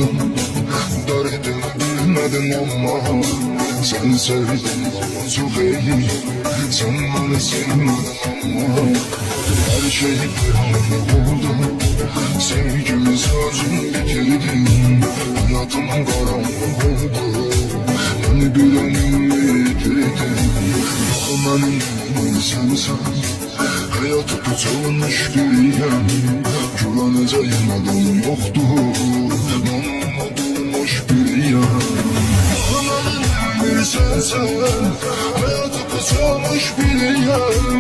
oldum. Derdim bilmedin ama sen sevdin çok iyi. Sen beni sevmedin ama her şey bir anda oldu. Sevgimi sözüm bitirdin. Hayatım karanlık oldu. Beni bilenim yitirdin. Benim sensen hayatı tutulmuş biriyim. Güveneceğim adam yoktur. Yanıma durmuş biriyim. Benim sensen hayatı tutulmuş biriyim.